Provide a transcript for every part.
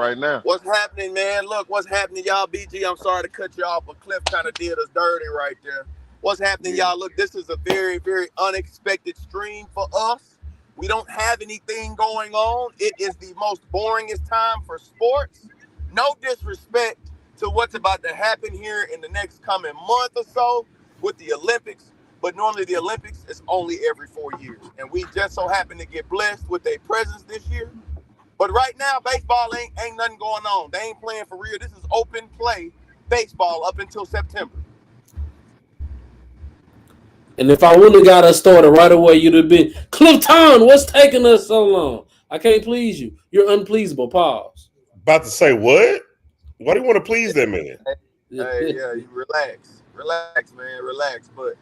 right now. What's happening, man? Look, what's happening, y'all? BG, I'm sorry to cut you off, but Cliff kind of did us dirty right there. What's happening, Yeah. y'all? Look, this is a very, very unexpected stream for us. We don't have anything going on. It is the most boringest time for sports. No disrespect to what's about to happen here in the next coming month or so with the Olympics, but normally the Olympics is only every 4 years. And we just so happen to get blessed with a presence this year. But right now, baseball ain't nothing going on. They ain't playing for real. This is open play baseball up until September. And if I wouldn't have got us started right away, you'd have been Clifton. What's taking us so long? I can't please you. You're unpleasable. Pause. About to say what? Why do you want to please that man? Hey, yeah, you relax, man, relax. But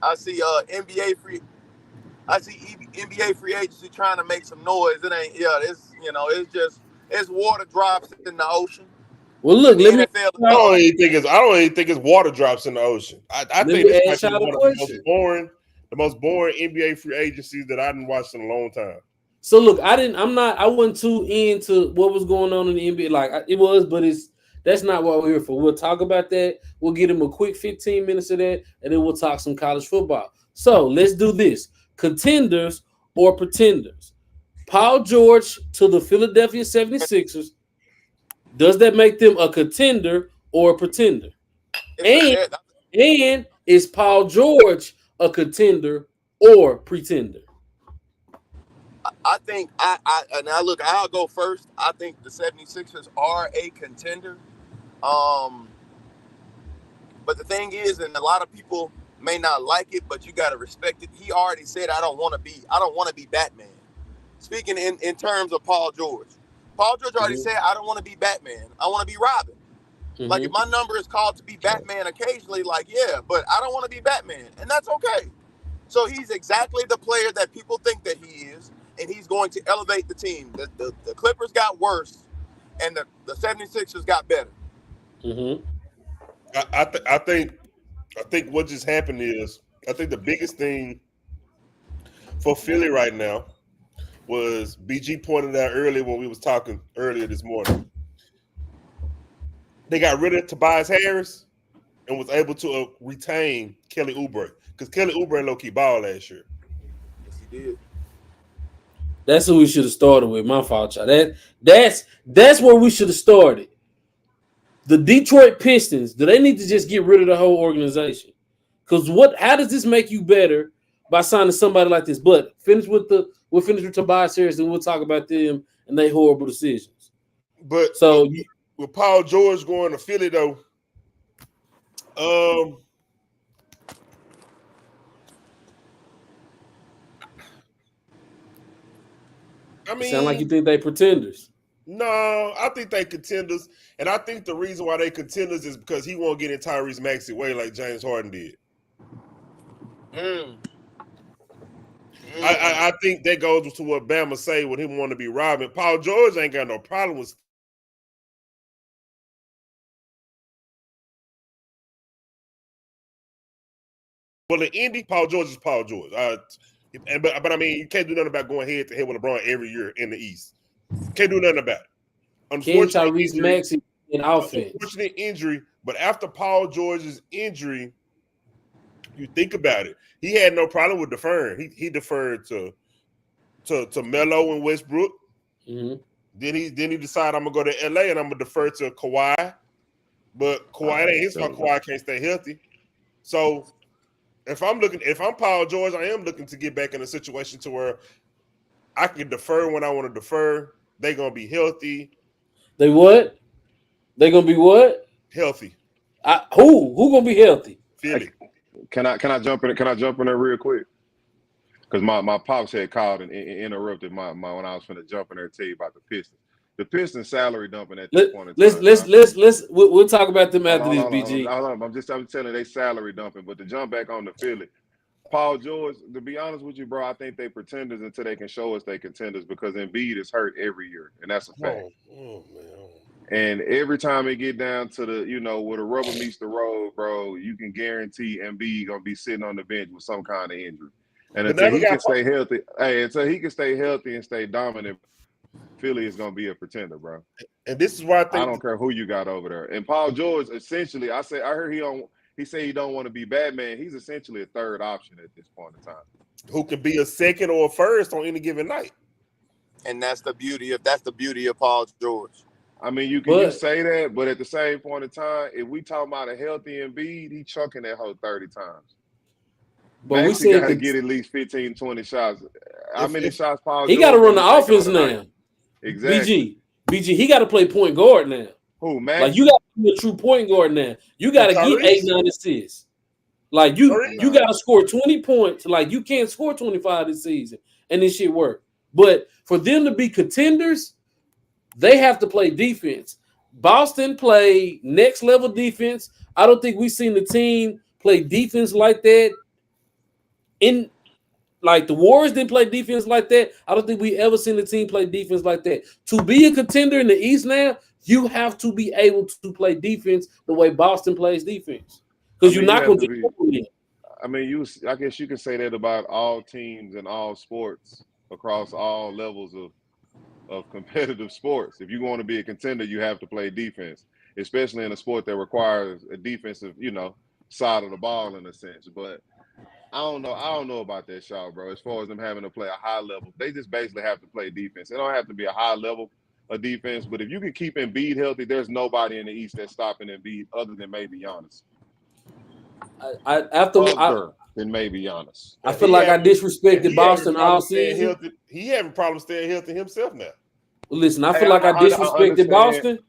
I see NBA free agency trying to make some noise. It ain't, it's water drops in the ocean. Well, And look, the let me. NFL I don't even think it's water drops in the ocean. I Let think me this might ask be y'all a one of the question. most boring NBA free agencies that I didn't watch in a long time. So look, I wasn't too into what was going on in the NBA. It was, but that's not what we're here for. We'll talk about that. We'll get him a quick 15 minutes of that, and then we'll talk some college football. So let's do this: contenders or pretenders. Paul George to the Philadelphia 76ers. Does that make them a contender or a pretender? And and is Paul George a contender or pretender? I think look, I'll go first. I think the 76ers are a contender. Um, but the thing is, and a lot of people may not like it, but you gotta respect it. He already said I don't wanna be Batman. Speaking in terms of Paul George. Paul George already said I don't want to be Batman. I want to be Robin. Like if my number is called to be Batman occasionally, like yeah, but I don't want to be Batman. And that's okay. So he's exactly the player that people think that he is, and he's going to elevate the team. The Clippers got worse, and the 76ers got better. Mm-hmm. I think what just happened is I think the biggest thing for Philly right now was BG pointed out earlier when we was talking earlier this morning. They got rid of Tobias Harris and was able to retain Kelly Oubre because Kelly Oubre low key ball last year. Yes, he did. That's who we should have started with. My fault, y'all. That's where we should have started. The Detroit Pistons. Do they need to just get rid of the whole organization? Because how does this make you better by signing somebody like this? But we'll finish with Tobias Harris and we'll talk about them and their horrible decisions. But so with Paul George going to Philly though, I mean, sound like you think they pretenders. No, I think they contenders, and I think the reason why they contenders is because he won't get in Tyrese Maxey way like James Harden did. I think that goes to what Bama say with him wanting to be Robin. Paul George ain't got no problem with. Well, in Indy, Paul George is Paul George. But I mean, you can't do nothing about going head to head with LeBron every year in the East. Can't do nothing about it. Unfortunately, Tyrese Maxey in offense. Unfortunate injury, but after Paul George's injury, you think about it. He had no problem with deferring. He deferred to Melo and Westbrook. Mm-hmm. Then he decided I'm gonna go to LA and I'm gonna defer to Kawhi. But Kawhi ain't his fault. Kawhi can't stay healthy. So if I'm Paul George, I am looking to get back in a situation to where I can defer when I want to defer. They're gonna be healthy. They what? They gonna be what? Healthy. Who gonna be healthy? Philly. Can I jump in? Can I jump in there real quick? Because my pops had called and interrupted my when I was going to jump in there and tell you about the Pistons. The Pistons salary dumping at this point in time. We'll talk about them after this, BG. I'm telling you, they salary dumping. But to jump back on the Philly, Paul George, to be honest with you, bro, I think they pretenders until they can show us they contenders because Embiid is hurt every year, and that's a fact. Oh man. And every time it get down to the, where the rubber meets the road, bro, you can guarantee Embiid gonna be sitting on the bench with some kind of injury. And until he can stay healthy, and stay dominant, Philly is going to be a pretender, bro. And this is why I think I don't care who you got over there. And Paul George, essentially, I heard he said he don't want to be Batman. He's essentially a third option at this point in time. who can be a second or a first on any given night. And that's the beauty of Paul George. I mean, you say that, but at the same point in time, if we talking about a healthy Embiid, he chucking that whole 30 times. But we said got to get at least 15, 20 shots. How many shots Paul He George got to run the offense now. Exactly. BG, he got to play point guard now. Who, man? Like, you got to be a true point guard now. You got to get 8, 9 assists. Like, you got to score 20 points. Like, you can't score 25 this season, and this shit work. But for them to be contenders, they have to play defense. Boston played next level defense. I don't think we've seen the team play defense like that. Like the Warriors didn't play defense like that. I don't think we ever seen the team play defense like that. To be a contender in the East now, you have to be able to play defense the way Boston plays defense. Because you're not going to do it. I mean, I guess you can say that about all teams and all sports across all levels of competitive sports. If you want to be a contender, you have to play defense, especially in a sport that requires a defensive, side of the ball in a sense. But I don't know about that, Shaw, bro. As far as them having to play a high level, they just basically have to play defense. It don't have to be a high level of defense, but if you can keep Embiid healthy, there's nobody in the East that's stopping Embiid other than maybe Giannis. Than maybe Giannis. I feel like I disrespected Boston all season. He having problems staying healthy himself now. Listen, I feel like I disrespected Boston.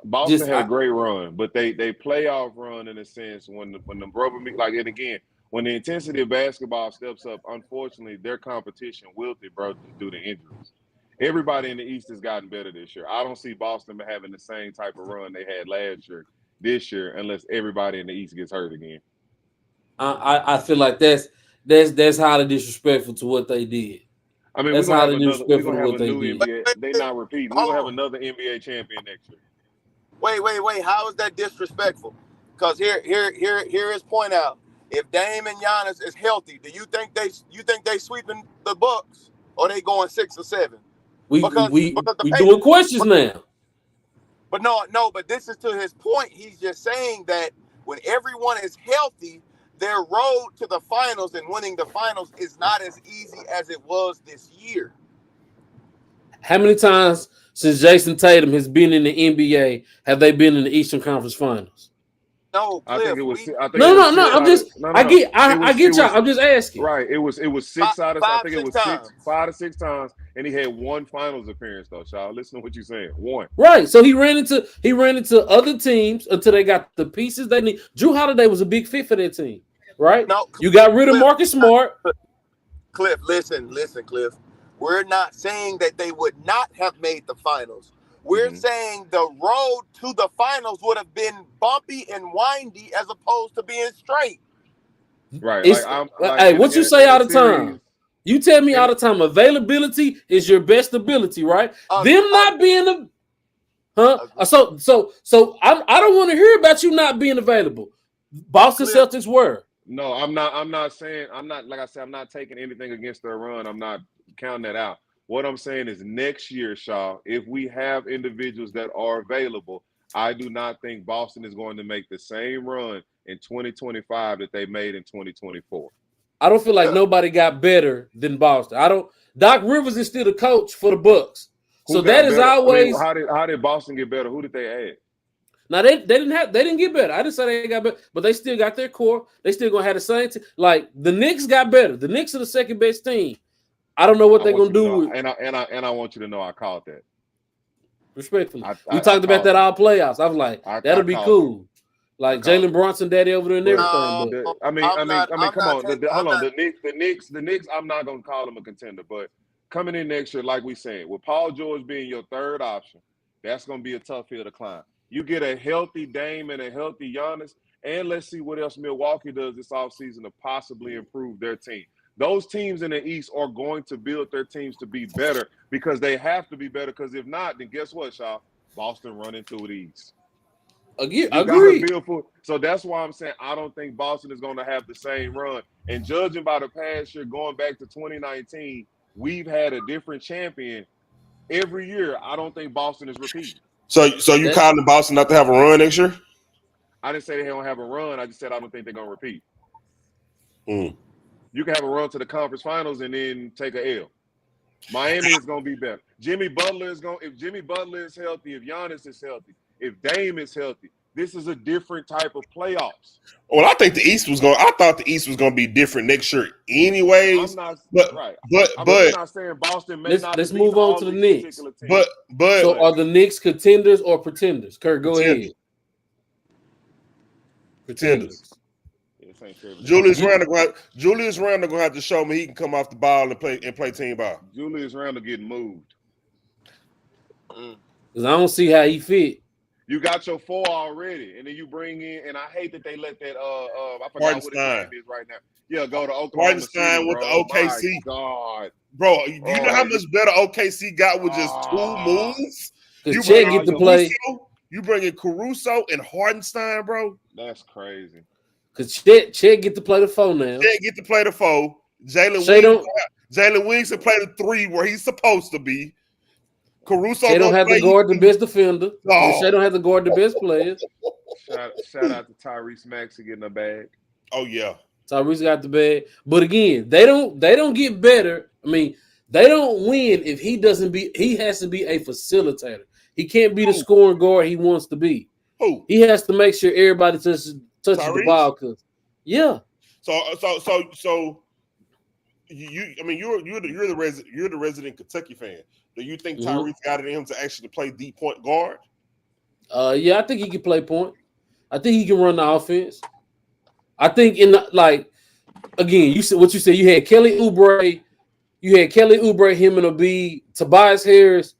Boston had a great run, but they playoff run in a sense when the rubber meet, like, and again, when the intensity of basketball steps up, unfortunately, their competition wilted, bro, due to injuries. Everybody in the East has gotten better this year. I don't see Boston having the same type of run they had last year, this year, unless everybody in the East gets hurt again. I feel like that's highly disrespectful to what they did. I mean, that's highly disrespectful to what they did. They're not repeating. We're going to have another NBA champion next year. Wait. How is that disrespectful? Because here is point out. If Dame and Giannis is healthy, do you think they sweeping the Bucks or they going 6 or 7? We doing questions now. But but this is to his point. He's just saying that when everyone is healthy, their road to the finals and winning the finals is not as easy as it was this year. How many times since Jason Tatum has been in the NBA have they been in the Eastern Conference Finals? No, Cliff, I think it was. I get y'all. I'm just asking. Right. It was 6 out of. I think it was 5 to 6 times, and he had one finals appearance though. Shaw, listen to what you're saying. One. Right. So he ran into other teams until they got the pieces they need. Drew Holiday was a big fit for that team, right? No, you got rid of Marcus Smart. Cliff, listen, Cliff. We're not saying that they would not have made the finals. We're saying the road to the finals would have been bumpy and windy as opposed to being straight. Right. Hey, what you say all the time? You tell me all the time, availability is your best ability, right? Them not being So I don't want to hear about you not being available. Boston Celtics were. No, I'm not saying, like I said, I'm not taking anything against their run. I'm not counting that out. What I'm saying is next year, Shaw, if we have individuals that are available, I do not think Boston is going to make the same run in 2025 that they made in 2024. I don't feel like nobody got better than Boston. Doc Rivers is still the coach for the Bucks. So that is always. I mean, how did Boston get better? Who did they add? Now they didn't get better. I didn't say they got better, but they still got their core. They still gonna have the same team. Like the Knicks got better. The Knicks are the second best team. I don't know what they're gonna do. And I want you to know I called that. Respectfully, we talked about that all playoffs. I was like, that'll be cool. Like Jalen Brunson, daddy over there and everything. I mean, come on. Hold on. The Knicks. I'm not gonna call them a contender, but coming in next year, like we said, with Paul George being your third option, that's gonna be a tough hill to climb. You get a healthy Dame and a healthy Giannis, and let's see what else Milwaukee does this offseason to possibly improve their team. Those teams in the East are going to build their teams to be better because they have to be better. Because if not, then guess what, Shaw? Boston running through the East. Agreed. So that's why I'm saying I don't think Boston is going to have the same run. And judging by the past year, going back to 2019, we've had a different champion every year, I don't think Boston is repeating. So you calling Boston not to have a run next year? I didn't say they don't have a run. I just said I don't think they're gonna repeat. Mm. You can have a run to the conference finals and then take a L. Miami is gonna be better. If Jimmy Butler is healthy, if Giannis is healthy, if Dame is healthy, this is a different type of playoffs. Well, I think I thought the East was gonna be different next year, anyways. I'm But not saying Boston may let's, not. Let's move on to the Knicks. But so are the Knicks contenders or pretenders? Kurt, go ahead. Pretenders. Julius Randle gonna have to show me he can come off the ball and play team ball. Julius Randle getting moved. Because I don't see how he fit. You got your 4 already, and then you bring in, and I hate that they let that I forgot what his name is right now. Yeah, go to Oklahoma Hartenstein City, with the bro. OKC. My God, bro, you know how much better OKC got with just 2 moves? You get to play. You bring in Caruso and Hartenstein, bro. That's crazy. Because Chet get to play the 4 now. Chet get to play the 4. Jalen Williams can play the 3 where he's supposed to be. Caruso don't have to guard the best defender. No. Shea don't have to guard the best players. Shout out to Tyrese Maxey getting a bag. Oh yeah, Tyrese got the bag. But again, they don't get better. I mean, they don't win if he has to be a facilitator. He can't be the scoring guard he wants to be. Who? He has to make sure everybody touches the ball. Yeah. So you I mean you're the resident Kentucky fan. Do you think Tyrese got it in him to actually play the point guard? Yeah, I think he can play point. I think he can run the offense. I think again, you said what you said. You had Kelly Oubre, him and Embiid, Tobias Harris.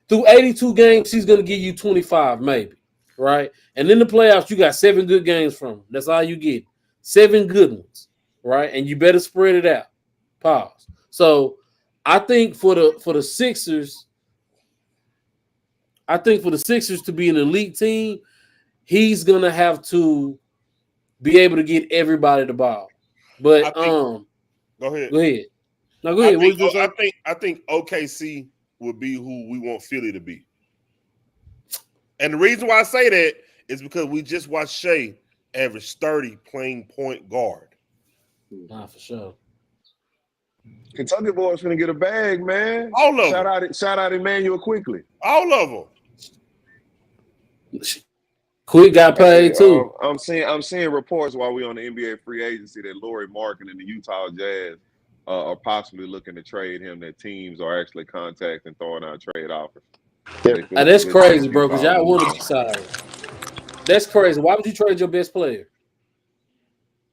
Through 82 games, he's gonna give you 25, maybe, right? And in the playoffs, you got 7 good games from him. That's all you get. 7 good ones, right? And you better spread it out. Pause. So I think for the Sixers, to be an elite team, he's gonna have to be able to get everybody the ball. But go ahead. No, go ahead. I think OKC would be who we want Philly to be. And the reason why I say that is because we just watched Shea average 30 playing point guard. Nah, for sure. Kentucky boys finna get a bag, man. All of them. Shout out Emmanuel Quickly. All of them. Quick got paid too. I'm seeing reports while we on the NBA free agency that Lauri Markkanen and the Utah Jazz are possibly looking to trade him. That teams are actually contacting, throwing out trade offers. That's crazy, bro. Because y'all want to decide. That's crazy. Why would you trade your best player?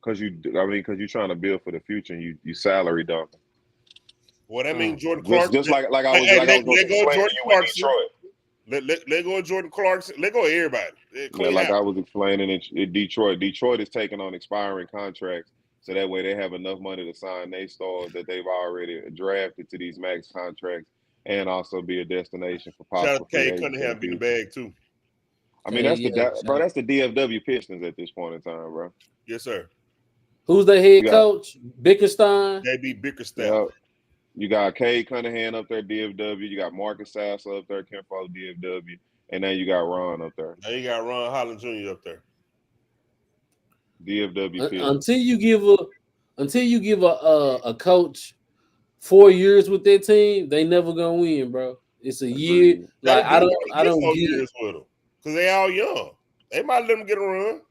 Because you're trying to build for the future and you salary dumping. Well, that means Jordan Clarkson. Just like I was going to explain to you in Detroit. Let go of Jordan Clarkson. Let go of everybody. I was explaining in Detroit. Detroit is taking on expiring contracts, so that way they have enough money to sign their stars that they've already drafted to these max contracts, and also be a destination for possible. Shout out to Cade Cunningham being the bag too. I mean, that's the DFW Pistons at this point in time, bro. Yes, sir. Who's their head coach? Bickerstein. JB Bickerstaff. Yep. You got Cade Cunningham up there, DFW. You got Marcus Sasser up there, Ken Foster, DFW. And then you got Ron up there. Now you got Ron Holland Jr. up there. DFW. Until you give a coach 4 years with their team, they never gonna win, bro. It's a year. Like I don't get it. Because they all young. They might let them get a run.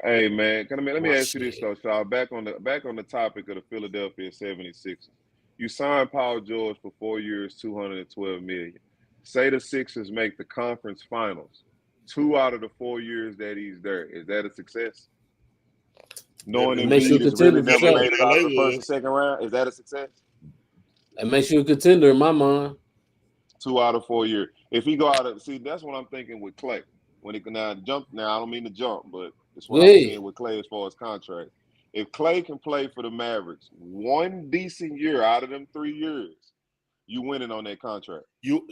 Hey man, let me ask you this though, Shaw. Back on the topic of the Philadelphia 76ers. You signed Paul George for 4 years, $212 million. Say the Sixers make the conference finals 2 out of the 4 years that he's there. Is that a success? Knowing that Embiid is really never made it out of the first and second round, is that a success? That makes you a contender in my mind. 2 out of 4 years. If he go out of that's what I'm thinking with Clay. When he can jump now, I don't mean to jump, but it's what I'm thinking with Clay as far as contract. If Clay can play for the Mavericks 1 decent year out of them 3 years, you winning on that contract. You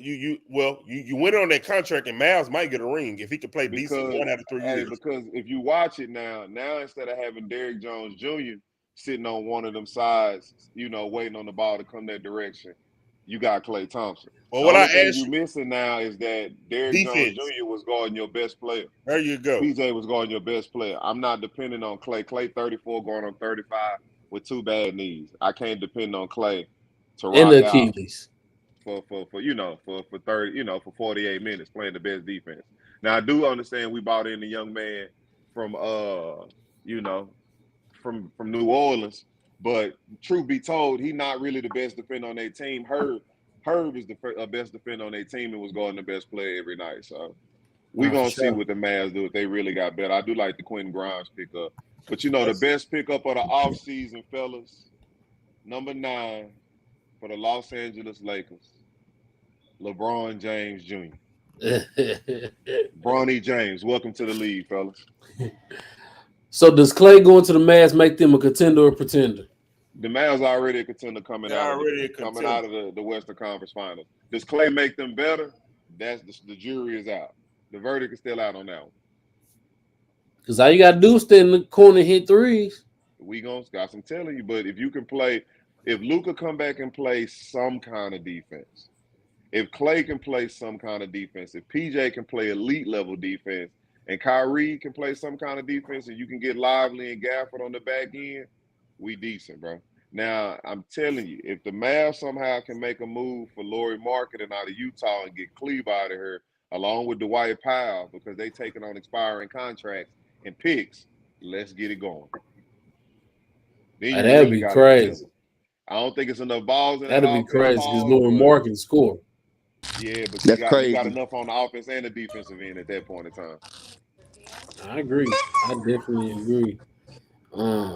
winning on that contract, and Miles might get a ring if he can play decent 1 out of 3 years. Because if you watch it now instead of having Derrick Jones Jr. sitting on one of them sides, waiting on the ball to come that direction, you got Klay Thompson. Well, The what I only thing asked you you, missing now is that Derrick Jones defense. Jr. was guarding your best player. There you go. PJ was guarding your best player. I'm not depending on Klay. Klay 34 going on 35 with 2 bad knees. I can't depend on Klay to In rock the out Achilles. for 30 for 48 minutes playing the best defense. Now I do understand we brought in a young man from from New Orleans, but truth be told, he's not really the best defender on their team. Herb is the best defender on their team and was guarding the best player every night. So we're gonna see what the Mavs do if they really got better. I do like the Quentin Grimes pickup, but the best pickup of the offseason, fellas, number 9 for the Los Angeles Lakers, LeBron James Jr. Bronny James, welcome to the league, fellas. So does Klay going to the Mavs make them a contender or pretender? The Mavs already a contender coming out of the Western Conference Finals. Does Klay make them better? That's the jury is out. The verdict is still out on that one. Because all you got to do is stay in the corner and hit threes. We got some telling you, but if you can play, if Luka come back and play some kind of defense, if Klay can play some kind of defense, if PJ can play elite level defense, and Kyrie can play some kind of defense, and you can get Lively and Gafford on the back end, we decent, bro. Now, I'm telling you, if the Mavs somehow can make a move for Lauri Markkanen out of Utah and get Cleve out of here, along with Dwight Powell, because they taking on expiring contracts and picks, let's get it going. Then that'd be crazy. I don't think it's enough balls in that'd that be crazy because Lauri Markkanen score. Yeah, but you got enough on the offense and the defensive end at that point in time. I agree. I definitely agree.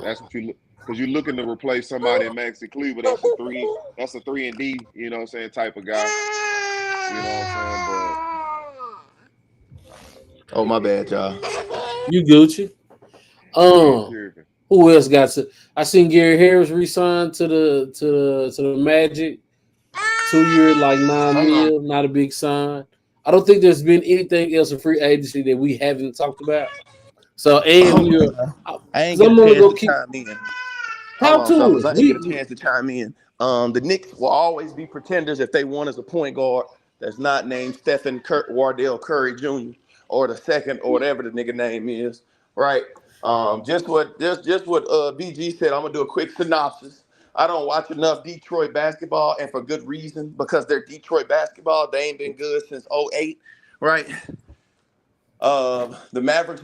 That's what you look, because you're looking to replace somebody in Maxi Cleaver. That's a 3 and D, you know what I'm saying, type of guy. You know what I'm saying? But oh, my bad, y'all. You Gucci. Who else got to? I seen Gary Harris re-sign to the Magic. 2 year, like $9 million, not a big sign. I don't think there's been anything else in free agency that we haven't talked about. So, I ain't get a chance to chime in. How to? I didn't get a chance to chime in. The Knicks will always be pretenders if they want as a point guard that's not named Stephen Wardell Curry Jr. or the second or whatever the nigga name is, right? Just what BG said. I'm gonna do a quick synopsis. I don't watch enough Detroit basketball, and for good reason, because they're Detroit basketball. They ain't been good since 2008, right? The Mavericks,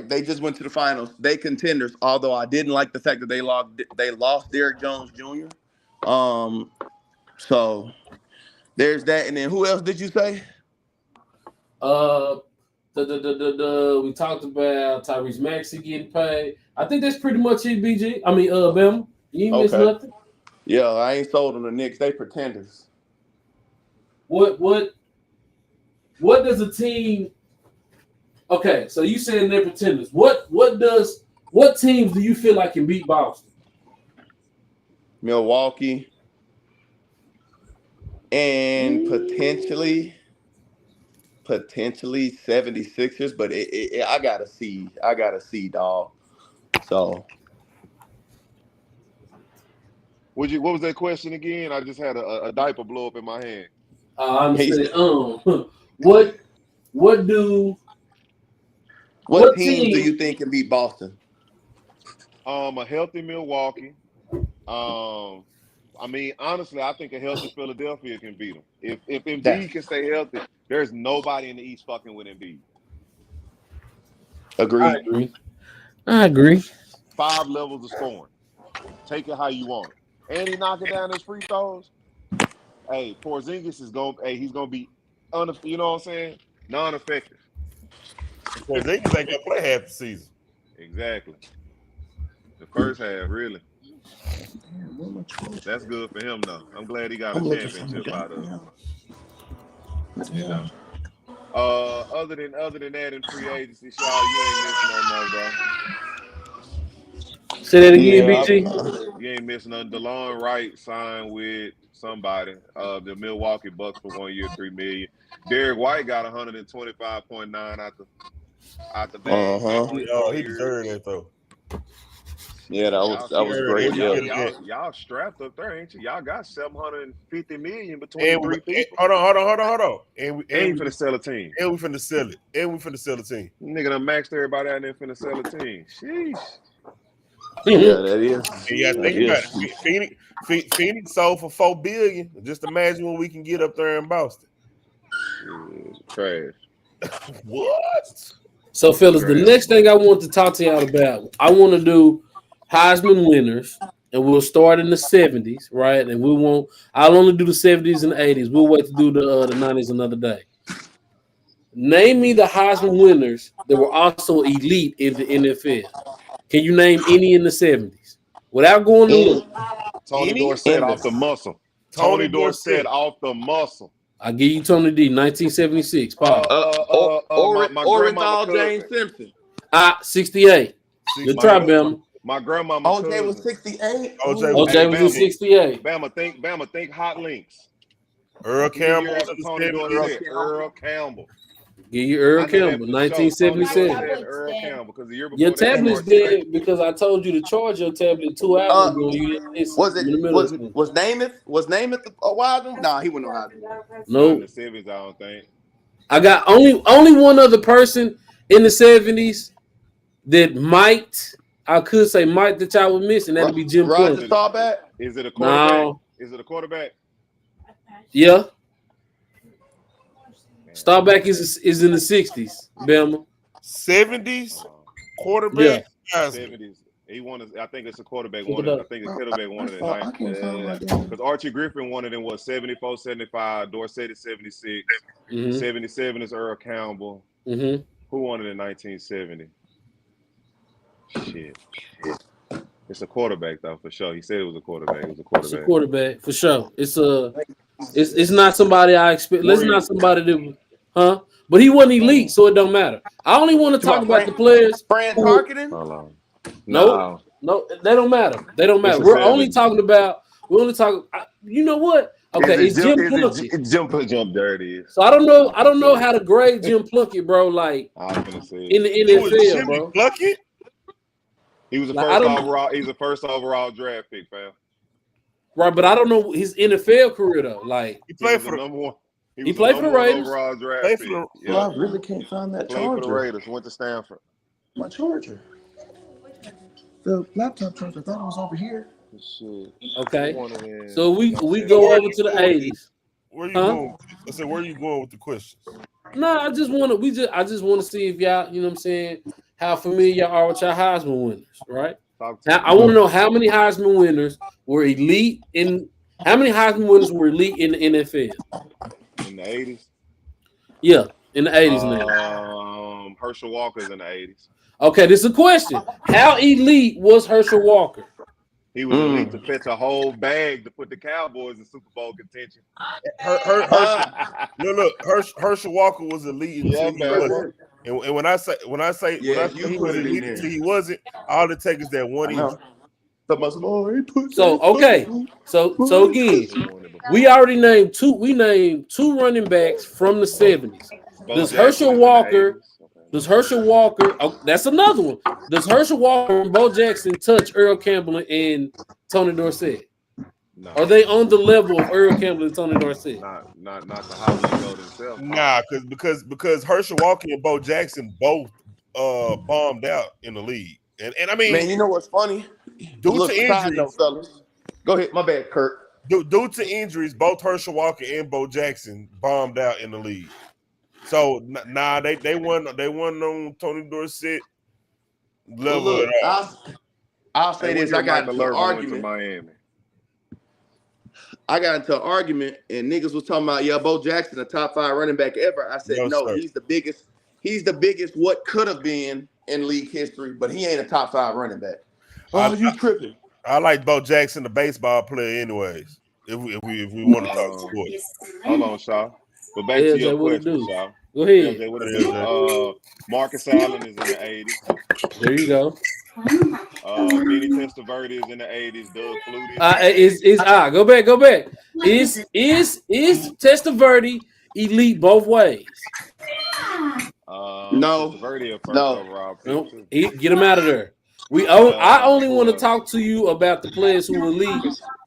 they just went to the finals. They contenders, although I didn't like the fact that they lost Derrick Jones Jr. So there's that. And then who else did you say? We talked about Tyrese Maxey getting paid. I think that's pretty much it, BG. I mean, Bama. You ain't missed nothing. Yeah, I ain't sold on the Knicks. They pretenders. What does a team? Okay, so you saying they're pretenders. What teams do you feel like can beat Boston? Milwaukee and potentially 76ers, but I gotta see, dog. So what was that question again? I just had a diaper blow up in my hand. I'm saying, what teams do you think can beat Boston? A healthy Milwaukee. I mean, honestly, I think a healthy Philadelphia can beat them. If Embiid can stay healthy, there's nobody in the East fucking with Embiid. I agree. 5 levels of scoring. Take it how you want it. And he knocking down his free throws. Hey, Porzingis is he's gonna be you know what I'm saying? Non-effective. Porzingis ain't gonna play half the season. Exactly. The first half, really. That's good for him, though. I'm glad he got a championship out of it. You know. Other than that, in free agency, Shaw, you ain't missing nothing, bro. Say that again, BG. You ain't missing nothing. DeLon Wright signed with somebody. The Milwaukee Bucks for 1 year, $3 million. Derek White got 125.9 out the bag. He deserved that though. Yeah, that was great. Yeah. Y'all strapped up there, ain't you? Y'all got 750 million between And three people. hold on. And we finna sell a team. And we finna sell it. Nigga done maxed everybody out and then finna sell a team. Sheesh. Yeah, that is. And yeah, think about it. Phoenix sold for $4 billion. Just imagine what we can get up there in Boston. Trash. What? So, fellas, the next thing I want to talk to y'all about, I want to do Heisman winners, and we'll start in the 70s, right? And I'll only do the 70s and the 80s. We'll wait to do the 90s another day. Name me the Heisman winners that were also elite in the NFL. Can you name any in the 70s? Without going to Tony Dorsett off the muscle. Tony Dorsett off the muscle. I'll give you Tony D, 1976. Orenthal James Simpson. 68. Good try, Bama. My grandmama. OJ was 68. OJ was in 68. Bama, think Hot Links. Earl Campbell. Earl Campbell. Give you Earl Campbell, 1977. Earl Campbell, because the year before your tablet's dead because I told you to charge your tablet 2 hours ago. Was Namath the Wiseman? Nah, he wouldn't know how to. No. In the 70s, I don't think. I got only one other person in the 70s that I could say that y'all would miss, and that'd be Jim Roger Staubach. Is it a quarterback? No. Is it a quarterback? Yeah. Staubach is in the 60s, Bama. 70s quarterback. Yeah. 70s. He wanted. I think it's a quarterback one. I think it's quarterback one of it. Because Archie Griffin wanted in 74, 75. Dorsett is 76. 77 is Earl Campbell. Mm-hmm. Who won it in 1970? Shit. It's a quarterback though, for sure. He said it was a quarterback. It's a quarterback for sure. It's not somebody I expect. Let's not somebody that, But he wasn't elite, so it don't matter. I only want to talk about the players. Fran Tarkenton? No, they don't matter. We're only talking about. You know what? Okay, it's Jim Plunkett. Jim Dirty. So I don't know how to grade Jim Plunkett, bro. Like I was gonna say in the NFL, bro. Plunkett? He was the first overall. He's the first overall draft pick, fam. Right, but I don't know his NFL career though. Like he played for the number one. He played for the Raiders. I really can't find that charger. Played for the Raiders. Went to Stanford. My charger. The laptop charger. I thought it was over here. Shit. Okay. So we go over to the 80s. Where you going? I said, where are you going with the questions? No, I just want to see if y'all, you know what I'm saying, how familiar y'all are with y'all Heisman winners, right? Now, I want to know how many Heisman winners were elite in the NFL. In the 80s? Yeah, in the 80s now. Herschel Walker's in the 80s. Okay, this is a question. How elite was Herschel Walker? He was elite to fetch a whole bag to put the Cowboys in Super Bowl contention. Herschel Walker was elite until he wasn't. And when I say he was elite until he wasn't, all it takes is that one injury. So okay, so again, we already named two. We named two running backs from the 70s. Does Herschel Walker? Oh, that's another one. Does Herschel Walker and Bo Jackson touch Earl Campbell and Tony Dorsett? No. Are they on the level of Earl Campbell and Tony Dorsett? Not the how they go themselves. Nah, because Herschel Walker and Bo Jackson both bombed out in the league. And I mean, man, you know what's funny? Due to injuries, fellas. Go ahead, my bad, Kurt. Due to injuries, both Herschel Walker and Bo Jackson bombed out in the league. So they won on Tony Dorsett level. Look, I'll say this: I got into an argument. Miami. I got into an argument, and niggas was talking about Bo Jackson, a top 5 running back ever. I said no, he's the biggest. He's the biggest. What could have been in league history, but he ain't a top 5 running back. Oh, you tripping? I like Bo Jackson, the baseball player, anyways. If we want to talk sports. Hold on, Shaw. But back to your question, Shaw. Go ahead. Marcus Allen is in the 80s. There you go. Vinny Testaverde is in the 80s. Doug Flutie. Go back. Is Testaverde elite both ways? No. Testaverde a first overall pick. Get him out of there. I only want to talk to you about the players who were elite.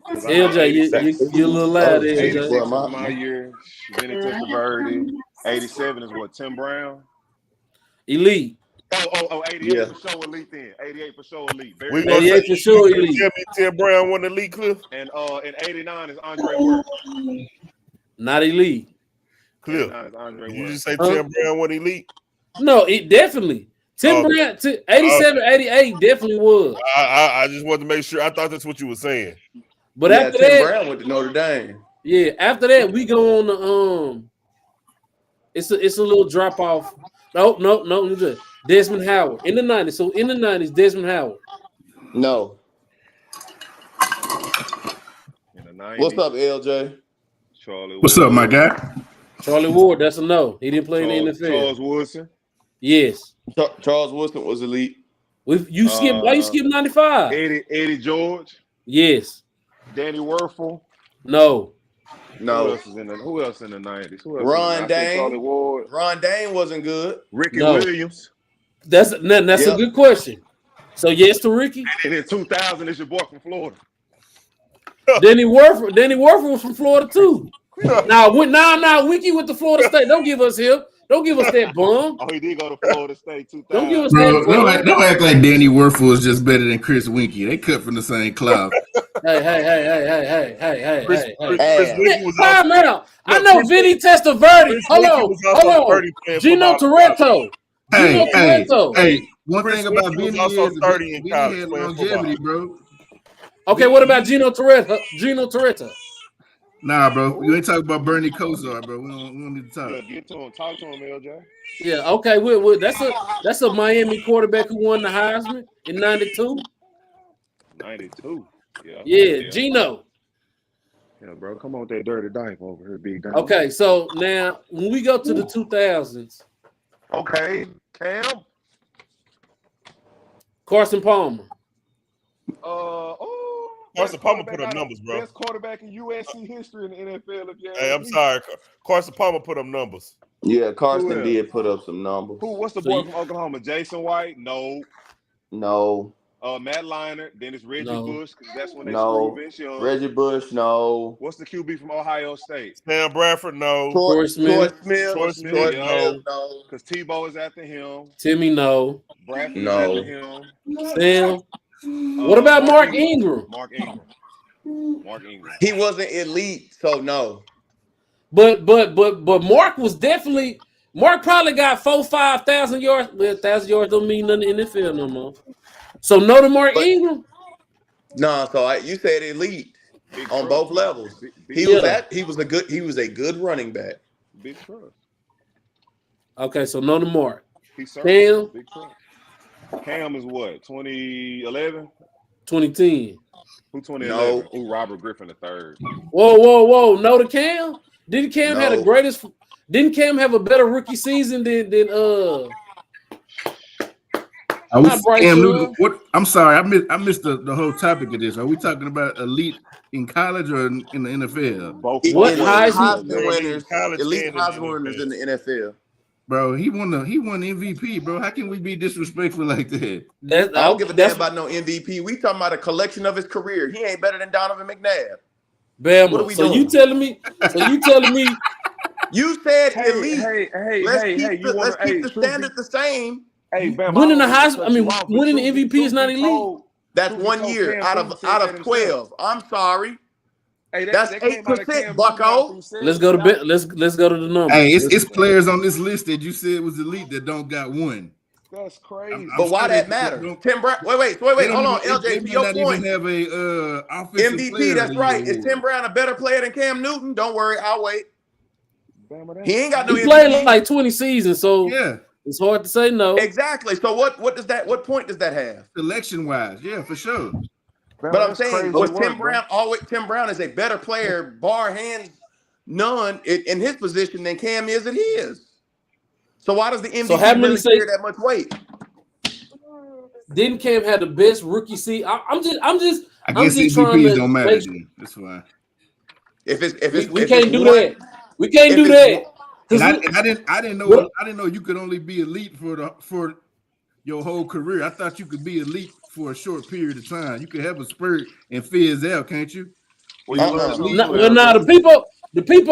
LJ, you're a little loud, 86 LJ. was my year. Vinny Testaverde. 87 is what, Tim Brown? Elite. 88 for sure elite then. 88 for sure elite. 88 for sure elite. Tim Brown won the elite, Cliff. And 89 is Andre Worth. Not elite. Cliff. Did you just say Tim Brown won elite? No, it definitely. Tim Brown, 87, 88 definitely was. I just wanted to make sure. I thought that's what you were saying. But after that, Tim Brown went to Notre Dame. Yeah, after that we go on the it's a little drop off. No. Desmond Howard in the 90s. So in the 90s, Desmond Howard. No. In the 90s, What's up, LJ? Charlie. What's up, my guy? Charlie Ward, that's a no. He didn't play in the NFL. Charles Woodson. Yes. Charles Woodson was elite. Why you skip 95? Eddie George. Yes. Danny Werfel. No. Who else in the 90s? Ron Dane. Charlie Ward. Ron Dane wasn't good. Ricky Williams. That's a good question. So yes to Ricky. And in 2000, it's your boy from Florida. Danny Werfel was from Florida too. Now Wiki with the Florida State. Don't give us him. Don't give us that bum. Oh, he did go to Florida State 2000. Don't give us Bro, that. don't act like Danny Werfel is just better than Chris Winkie. They cut from the same cloth. Hey. Chris Winkie was Time out. I know Vinny Testaverde. Hold on. Gino Toretto. Hey. One Chris thing about Winkie was Vinny also is 30 in Vinny college had playing longevity, football. bro. Okay, what about Gino Toretto? Nah, bro. You ain't talking about Bernie Kosar, bro. We don't need to talk. Yeah, get to him. Talk to him, LJ. Yeah, okay. That's a Miami quarterback who won the Heisman in 92. 92. Yeah, Gino. Yeah, bro. Come on with that dirty dive over here, big guy. Okay, so now when we go to the 2000s, Okay, Cam. Carson Palmer. Carson Palmer put up numbers, bro. Best quarterback in USC history in the NFL. Hey, I'm sorry. Carson Palmer put up numbers. Yeah, Carson did put up some numbers. What's the boy from Oklahoma? Jason White? No. Matt Leinart. Then it's Reggie Bush, because that's when they screwed Vince Young. Reggie Bush, no. What's the QB from Ohio State? Sam Bradford, no. Troy Smith, no. Because Tebow is after him. Timmy, no. Bradford is after him. Sam. What about Mark Ingram? Mark Ingram. He wasn't elite, so no. But Mark was definitely. Mark probably got 4,000-5,000 yards. Well, 1,000 yards don't mean nothing in the NFL no more. So no to Mark Ingram. No, so you said elite on both levels. He was a good running back. Big trust. Okay, so no to Mark. Cam. Big trust. Cam is what? 2011? 2010. Who 2011? Who Robert Griffin III? Whoa. No to Cam? Didn't Cam have the greatest? Didn't Cam have a better rookie season than What? I'm sorry, I missed the whole topic of this. Are we talking about elite in college or in the NFL? Both. What Heisman winners? Elite Heisman winners in the NFL. Bro, he won MVP, bro. How can we be disrespectful like that? I don't give a damn about no MVP. We talking about a collection of his career. He ain't better than Donovan McNabb. Bama. What are we so doing? you telling me? You said elite. Let's keep the standard the same. Hey, Bama, winning the Heisman, winning the MVP is not elite. That's 1 year out of 12. I'm sorry. Hey, that's 8%, Bucko. Let's go to the number. Hey, it's players on this list that you said was elite that don't got one. That's crazy. But why that matter? Tim Brown. Wait. Hold on, LJ. To your point, have a offensive MVP. That's right. Is Tim Brown a better player than Cam Newton? Don't worry, I'll wait. He ain't got no. He played like 20 seasons, so yeah, it's hard to say no. Exactly. So what point does that have? Selection wise, yeah, for sure. But I'm saying, was Tim Brown always? Tim Brown is a better player, bar hands none, in his position than Cam is at his. So why does the MVP really carry that much weight? Didn't Cam have the best rookie season? I guess MVPs don't matter. That's fine. We can't do that. We can't do that. And I didn't know you could only be elite for your whole career. I thought you could be elite for a short period of time. You can have a spurt and fizz out, can't you? Well, you learn something No, new, well, now the people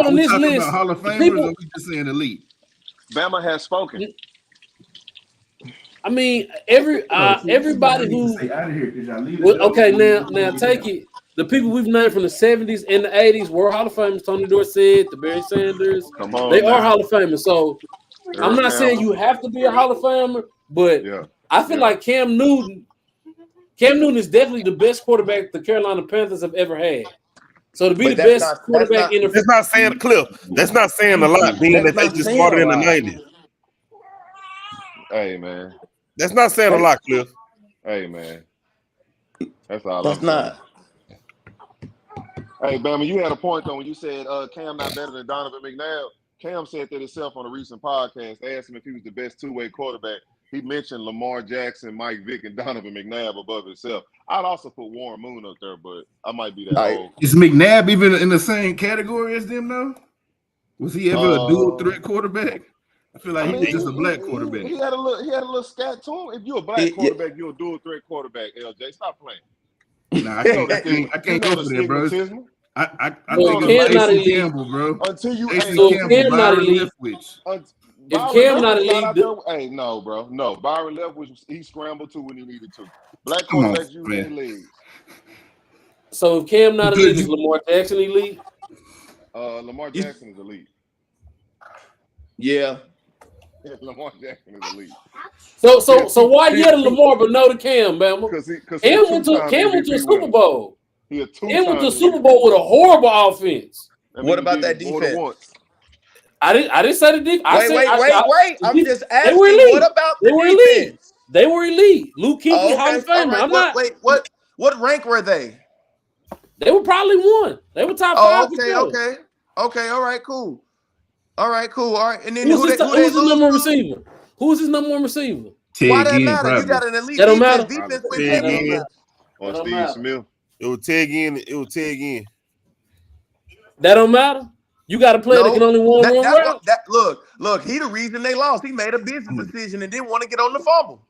Are on we this talking list, about Hall of the Famers, people, or we just saying elite? Bama has spoken. I mean, everybody who okay, now take it. The people we've named from the 70s and the 80s were Hall of Famers. Tony Dorsett, the Barry Sanders, Come on, they are now. Hall of Famers. So I'm not saying you have to be a Hall of Famer, but I feel like Cam Newton is definitely the best quarterback the Carolina Panthers have ever had. So to be the best quarterback in the that's not saying Cliff. That's not saying a lot, being that they just started in the 90s. Hey man, that's not saying a lot, Cliff. Hey man, that's all. That's not. Hey Bama, you had a point though when you said Cam not better than Donovan McNabb. Cam said that himself on a recent podcast. They asked him if he was the best two-way quarterback. He mentioned Lamar Jackson, Mike Vick, and Donovan McNabb above himself. I'd also put Warren Moon up there, but I might be that old. Is McNabb even in the same category as them though? Was he ever a dual threat quarterback? I feel like he was just a black quarterback. He had a little scat to him. If you're a black quarterback, you're a dual threat quarterback. LJ, stop playing. Nah, I can't go for that, bro. I think it's Mason Campbell, bro. Until you Cam not elite. If Cam not elite, hey, no, bro, no. Byron Leftwich, he scrambled too when he needed to. Black quarterbacks use their legs. So if Cam not elite, is Lamar Jackson elite? Lamar Jackson is elite. Yeah. Lamar Jackson is elite. So why yeah to Lamar but no to Cam, Bama? Because Cam went to a Super Bowl. Cam went to a Super Bowl with a horrible offense. What about that defense? I didn't say the defense. Wait. I'm just asking. What about the defense? Elite. They were elite. Luke Kuechly, Hall of Famer. Right. I'm not. Wait. What rank were they? They were probably one. They were top 5. Okay. All right. Cool. All right. And then who's his number one receiver? Who's his number one receiver? Why that matter? You got an elite defense with Teddy. Or Steve Smith. It will tag in. That don't matter. You got a player that can only win one route. Look. He the reason they lost. He made a business decision and didn't want to get on the fumble.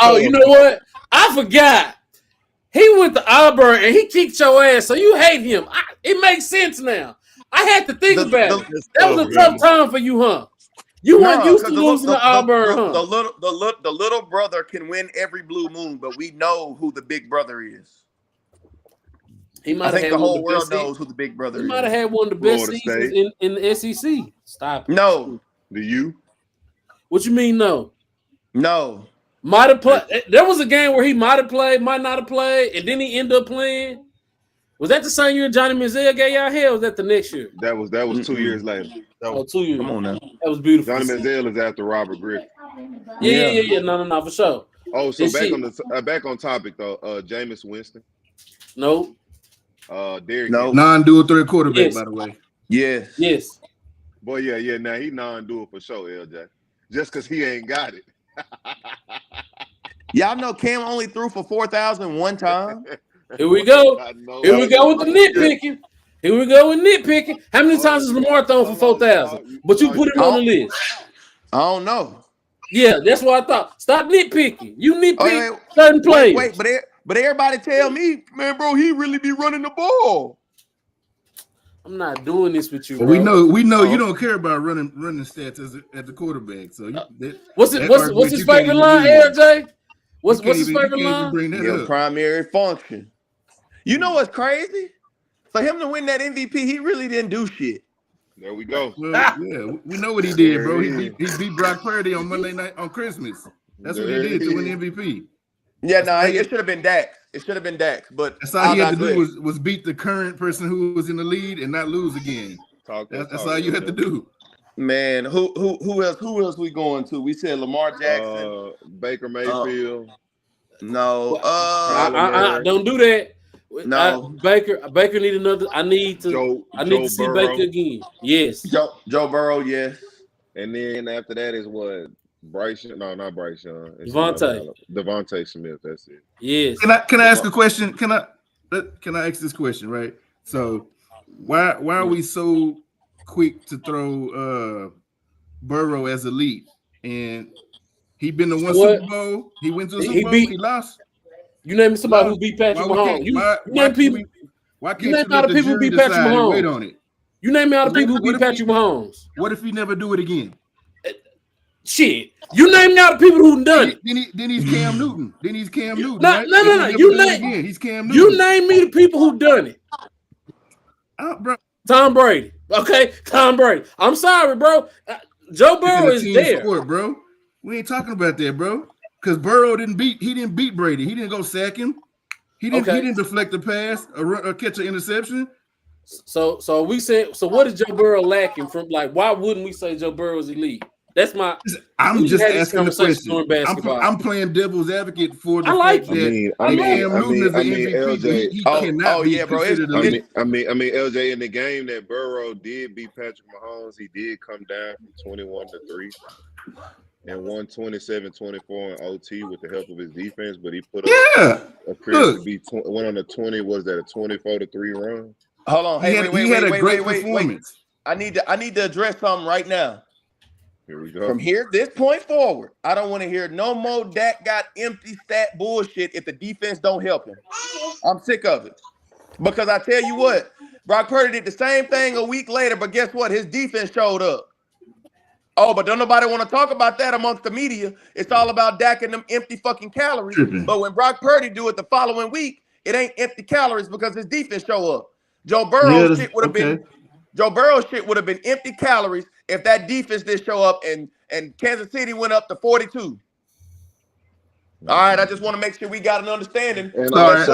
Oh, you know what? I forgot. He went to Auburn and he kicked your ass, so you hate him. It makes sense now. I had to think about it. That was a tough time for you, huh? You weren't used to losing to Auburn, huh? The little brother can win every blue moon, but we know who the big brother is. I think the whole world knows who the big brother is. He might have had one of the best seasons in the SEC. Stop it. No. Do you? What you mean, no? No. Might have played. There was a game where he might have played, might not have played, and then he ended up playing. Was that the same year Johnny Manziel gave y'all hell? Or was that the next year? That was 2 years later. 2 years. Come on now. That was beautiful. Johnny Manziel is after Robert Griffin. Yeah. No, for sure. Oh, so back on topic though. Jameis Winston. No. Derrick. No. Non-dual threat quarterback, by the way. Yes. Boy, yeah. Now he non-dual for sure, LJ. Just because he ain't got it. Y'all know Cam only threw for 4,000 one time. Here we go. Here we go with the nitpicking. Here we go with nitpicking. How many times has Lamar thrown for 4,000? But you put him on the list. I don't know. Yeah, that's what I thought. Stop nitpicking. You nitpick certain players. But everybody tell me, man, bro, he really be running the ball. I'm not doing this with you, bro. We know you don't care about running stats as the quarterback. So what's his favorite line, LJ? What's his favorite line? Your primary function. You know what's crazy? For him to win that MVP, he really didn't do shit. There we go. Well, yeah, we know what he did, bro. He beat Brock Purdy on Monday night on Christmas. That's what he did to win the MVP. Yeah, it should have been Dak. But that's all he had to do was beat the current person who was in the lead and not lose again. That's all you had to do. Man, who else we going to? We said Lamar Jackson, Baker Mayfield. No, don't do that. No, Baker need another. I need to see Burrow. Baker again. Yes, Joe Burrow. Yes, and then after that is what? Bryce? No, not Bryce Young. Devontae Smith. That's it. Yes. Can I ask a question? Can I ask this question? Right. So why are we so quick to throw Burrow as elite, and He been to one What? Super Bowl. He went to a He Super Bowl. beat- He lost. You name me somebody Why- who beat Patrick why Mahomes. can't- why name people. Why can't You you name all let the the people who jury beat Patrick decide and Mahomes. wait on it? You name me all the people who What beat if he- Patrick Mahomes. What if he never do it again? Shit. You name me all the people who done it. Then he's Cam Newton. Then he's Cam Newton. No, right? no, If no, he no. never You do it name- again, he's Cam Newton. You name me the people who done it. Bro. Tom Brady. Okay, Tom Brady. I'm sorry, bro. Joe Burrow is Team there. sport, bro. We ain't talking about that, bro. Because Burrow didn't beat Brady. He didn't go sack him. He didn't deflect the pass or catch an interception. So we said. So what is Joe Burrow lacking from? Like, why wouldn't we say Joe Burrow is elite? That's my. I'm we just had this asking the conversation question. during basketball. I'm playing devil's advocate for the I like fact it. that Cam Newton is the MVP. He cannot be considered I elite. mean, LJ, in the game that Burrow did beat Patrick Mahomes, he did come down from 21-3 and won 27-24 in OT with the help of his defense, but he put up appearance to be went on a 20. Was that a 24-3 run? Hold on. Hey, He had a great performance. I need to address something right now. Here we go. From this point forward, I don't want to hear no more Dak got empty stat bullshit if the defense don't help him. I'm sick of it. Because I tell you what, Brock Purdy did the same thing a week later, but guess what? His defense showed up. Oh, but don't nobody want to talk about that amongst the media. It's all about Dak and them empty fucking calories. But when Brock Purdy do it the following week, it ain't empty calories because his defense show up. Joe Burrow's shit would have been empty calories if that defense did show up and Kansas City went up to 42. All right, I just want to make sure we got an understanding. I'm not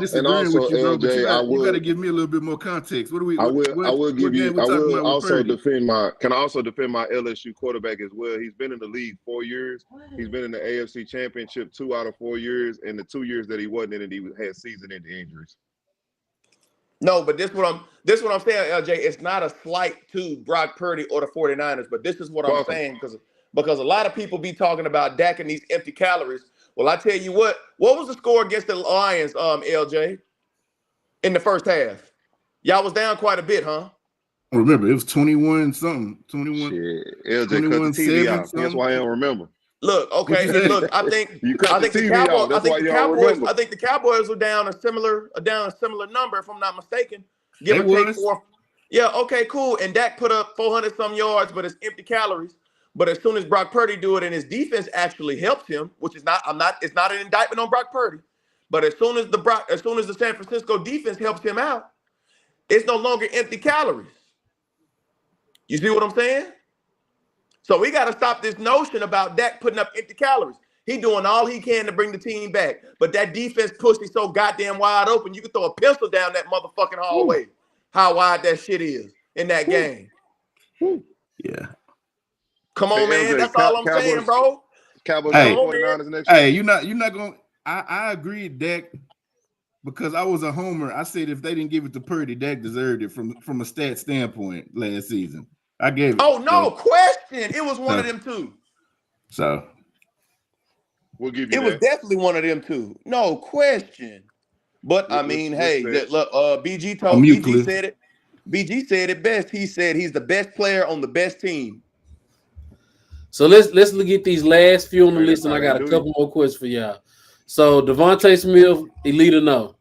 disagreeing with you, bro. But you got to give me a little bit more context. What do we? I will also defend my LSU quarterback as well. He's been in the league 4 years. He's been in the AFC Championship 2 out of 4 years, and the 2 years that he wasn't in it, he had season-ending injuries. No, but this what I'm saying, LJ. It's not a slight to Brock Purdy or the 49ers, but this is what I'm saying because a lot of people be talking about Dak and these empty calories. Well, I tell you what was the score against the Lions, LJ, in the first half? Y'all was down quite a bit, huh? Remember, it was 21-something. 21. Shit. LJ cut the TV off. That's why I don't remember. Look, okay. Look, I think the Cowboys were down a similar number, if I'm not mistaken. Give or take 4. Yeah, okay, cool. And Dak put up 400 some yards, but it's empty calories. But as soon as Brock Purdy do it and his defense actually helps him, which is it's not an indictment on Brock Purdy. But as soon as the San Francisco defense helps him out, it's no longer empty calories. You see what I'm saying? So we got to stop this notion about Dak putting up empty calories. He doing all he can to bring the team back. But that defense pushed him so goddamn wide open, you can throw a pencil down that motherfucking hallway. How wide that shit is in that game. Yeah. Come on, man. That's all I'm saying, bro. Cowboys 49ers next year. Hey, you're not going – I agree, Dak, because I was a homer. I said if they didn't give it to Purdy, Dak deserved it from a stat standpoint last season. I gave it. Oh, no question. It was one of them two. So we'll give you it was definitely one of them two. No question. But I mean, hey, look, BG said it. BG said it best. He said he's the best player on the best team. So let's look at these last few on the list, and I got a couple more questions for y'all. So Devontae Smith, elite or no?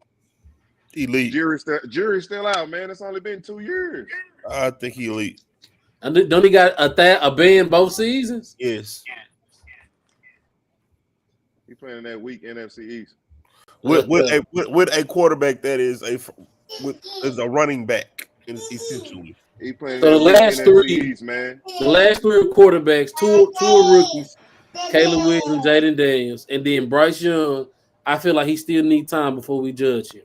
Elite. Jury's still out, man. It's only been 2 years. I think he elite. And don't he got a ban both seasons? Yes. He's playing in that weak NFC East with a quarterback that is a running back, essentially. He playing so the last three, East, man. The last three are quarterbacks, two are rookies, Caleb Williams and Jaden Daniels, and then Bryce Young. I feel like he still needs time before we judge him.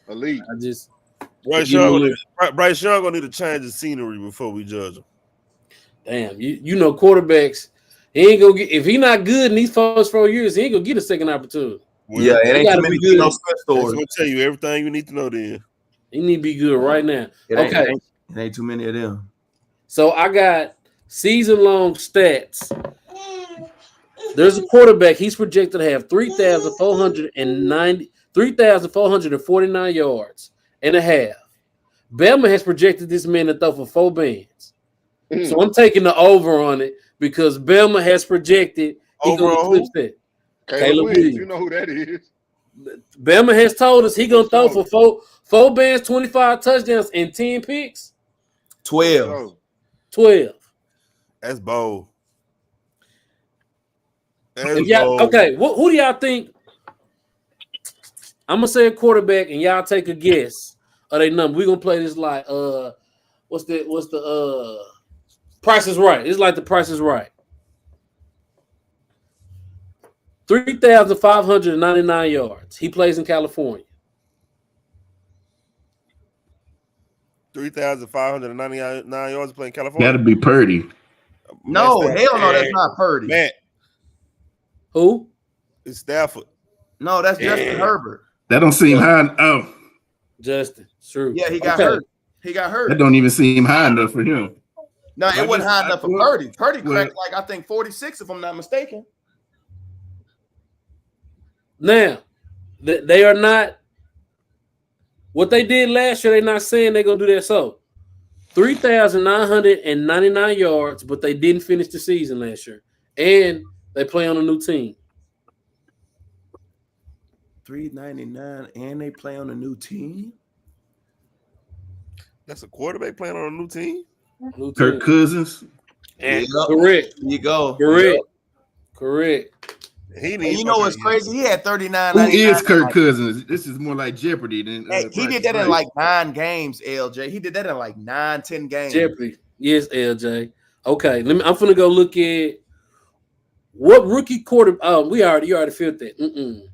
Elite. Bryce Young gonna need to change the scenery before we judge him. Damn, you know quarterbacks. He ain't gonna get if he not good in these first 4 years. He ain't gonna get a second opportunity. Yeah, it ain't too many good. No stories. I'm gonna tell you everything you need to know. Then he need to be good right now. It ain't too many of them. So I got season-long stats. There's a quarterback. He's projected to have 3,449 yards and a half. Bama has projected this man to throw for 4 bands. So I'm taking the over on it because Bama has projected he gonna eclipse that. Caleb Williams, you know who that is. Bama has told us he gonna throw for four bands, 25 touchdowns, and 10 picks. 12. 12. That's bold. Okay, who do y'all think? I'm gonna say a quarterback, and y'all take a guess of their number. We're gonna play this like what's the Price is Right. It's like the Price is Right. 3,599 yards. He plays in California. 3,599 yards playing California. That'd be Purdy. No, hell no, that's not Purdy. Matt. Who? It's Stafford. No, that's Justin Herbert. That don't seem high. Oh, Justin. True. Yeah, he got hurt. He got hurt. That don't even seem high enough for him. No, it wasn't high enough for Purdy. Purdy cracked like I think 46, if I'm not mistaken. Now, they are not what they did last year. They're not saying they're gonna do that. So 3,999 yards, but they didn't finish the season last year. And they play on a new team. 399, and they play on a new team. That's a quarterback playing on a new team. Kirk Cousins. And correct. There you go. Correct. Correct. You know what's crazy? He had 39. Who is Kirk Cousins? This is more like Jeopardy than. He did that in like 9 games, LJ. He did that in like 9-10 games. Jeopardy. Yes, LJ. Okay, I'm gonna go look at what rookie quarter. You already filled that.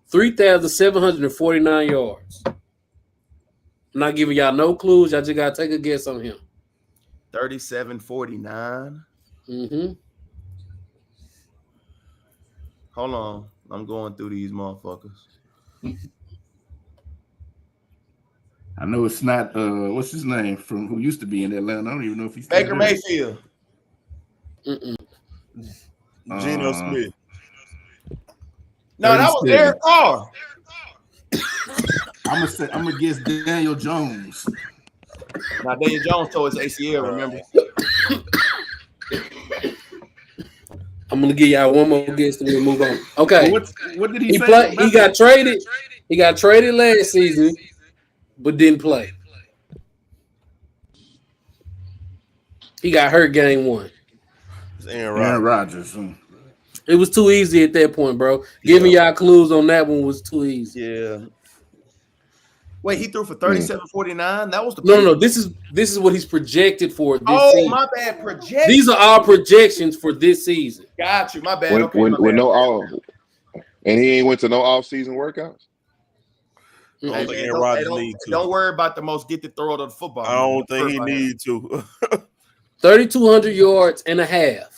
3,749 yards. I'm not giving y'all no clues. Y'all just gotta take a guess on him. 37-49. Mm-hmm. Hold on. I'm going through these motherfuckers. I know it's not what's his name from who used to be in Atlanta. I don't even know if he's Baker Mayfield. Mm-mm. Geno Smith. No, that was Derek Carr. I'm gonna guess Daniel Jones. Now Daniel Jones tore his ACL, remember? I'm gonna give y'all one more guess and we'll move on. Okay. What did he say? He got traded. He got traded last season, but didn't play. He got hurt game 1. It's Aaron Rodgers. It was too easy at that point, bro. Giving y'all clues on that one was too easy. Yeah. Wait, he threw for 37-49? That was the No. This is what he's projected for this season. My bad. Projection. These are all projections for this season. Got you. My bad. And he ain't went to no off-season workouts. Don't worry about the most gifted thrower of the football. I don't think he needs to. 3,200 yards and a half.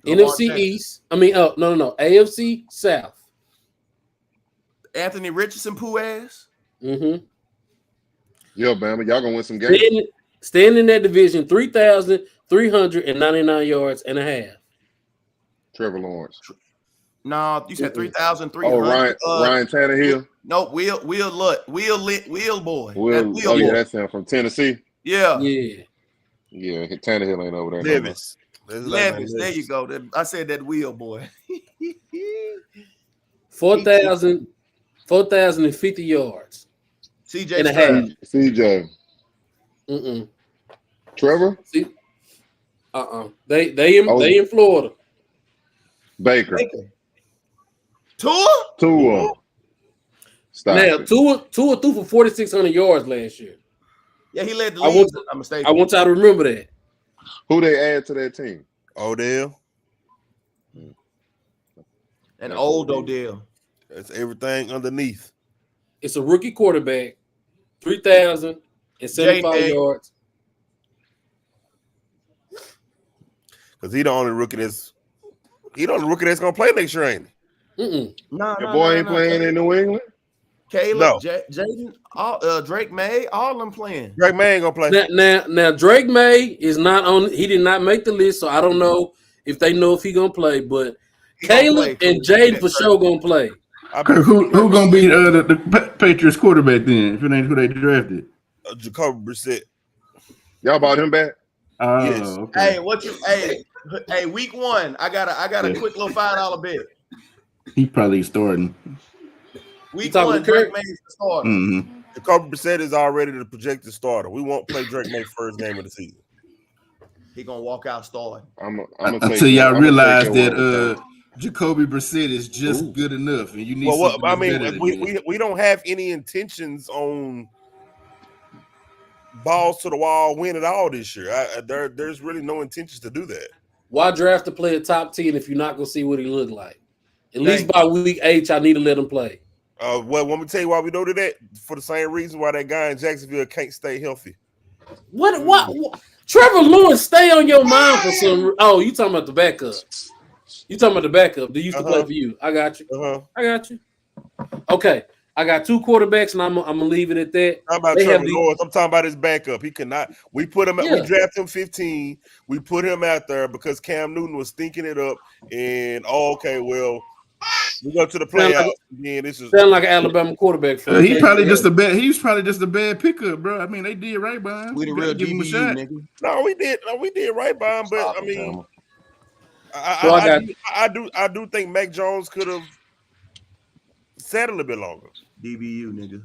NFC East. No. AFC South. Anthony Richardson, poo ass. Mm-hmm. Yo, Bama, y'all gonna win some games. Staying in that division, 3,399 yards and a half. Trevor Lawrence. No, you said 3,300. Ryan Tannehill. No, Will boy. That's him from Tennessee. Yeah. Yeah, Tannehill ain't over there. Levis. There you go. I said that Will boy. 4,050 yards. CJ and a half. CJ. Trevor? They in Florida. Baker. Tua? Stop now, it. Tua threw for 4,600 yards last year. Yeah, he led the league. I'm mistaken. I want y'all to remember that. Who they add to that team? Odell. And old Odell. That's everything underneath. It's a rookie quarterback, 3,075 yards. Because he the only rookie that's gonna play next year, ain't he? Your boy ain't playing in New England. Caleb, Jaden, Drake May, all them playing. Drake May ain't gonna play. Now Drake May is not on. He did not make the list, so I don't know if they know if he gonna play. But Caleb and Jaden for sure gonna play. Who gonna be the Patriots quarterback then? If it ain't who they drafted, Jacoby Brissett. Y'all bought him back? Oh, Yes. okay. Hey, week 1, I got a quick little $5 bet. He probably starting. Week talking 1, to Kirk? Drake May's the starter. Mm-hmm. Jacoby Brissett is already the projected starter. We won't play Drake May first game of the season. He gonna walk out starting. Until y'all realize that Jacoby Brissett is just good enough, and you need something I mean, better than that. we don't have any intentions on balls to the wall, win it all this year. There's really no intentions to do that. Why draft a player top 10 if you're not gonna see what he look like? At least by week 8, I need to let him play. Well, let me tell you why we don't do that. For the same reason why that guy in Jacksonville can't stay healthy. What? Trevor Lawrence stay on your mind for some. Oh, you talking about the backup? You talking about the backup? They used to play for you. I got you. I got you. Okay, I got 2 quarterbacks, and I'm gonna leave it at that. I'm about Trevor Lawrence. I'm talking about his backup. He cannot. We put him. We drafted him 15. We put him out there because Cam Newton was stinking it up. And we go to the playoffs. This is sound like an Alabama quarterback. He's probably just a bad pickup, bro. I mean, they did right by him. We the real DBU, nigga. No, we did right by him. But I mean, I do think Mac Jones could have sat a little bit longer. DBU, nigga.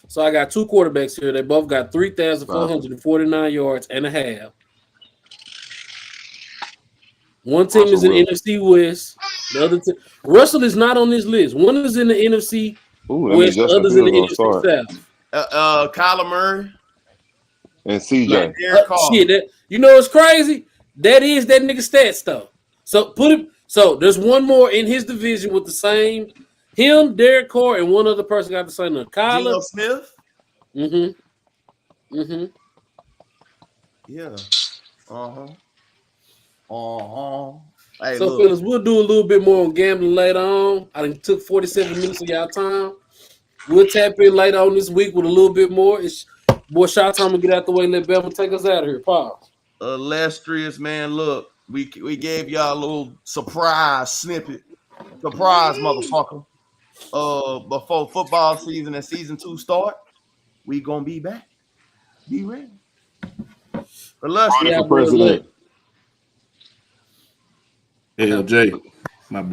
So I got 2 quarterbacks here. They both got 3,449 yards and a half. One team is in NFC West. The other team, Russell is not on this list. One is in the NFC West. The other's in the NFC South. Kyler Murray and CJ. Shit, you know what's crazy? That is that nigga stats though. So put him. So there's one more in his division with the same. Him, Derek Carr, and one other person got the same number. Kyler Geno Smith. Yeah. Hey, so, fellas, we'll do a little bit more on gambling later on. I done took 47 minutes of y'all time. We'll tap in later on this week with a little bit more. Boy, shot time to get out the way. Let Bevan take us out of here. Pause. Illustrious, man. Look, we gave y'all a little surprise snippet. Surprise, motherfucker. Before football season and season 2 start, we gonna be back. Be ready. Illustrious. President. LJ, my bad.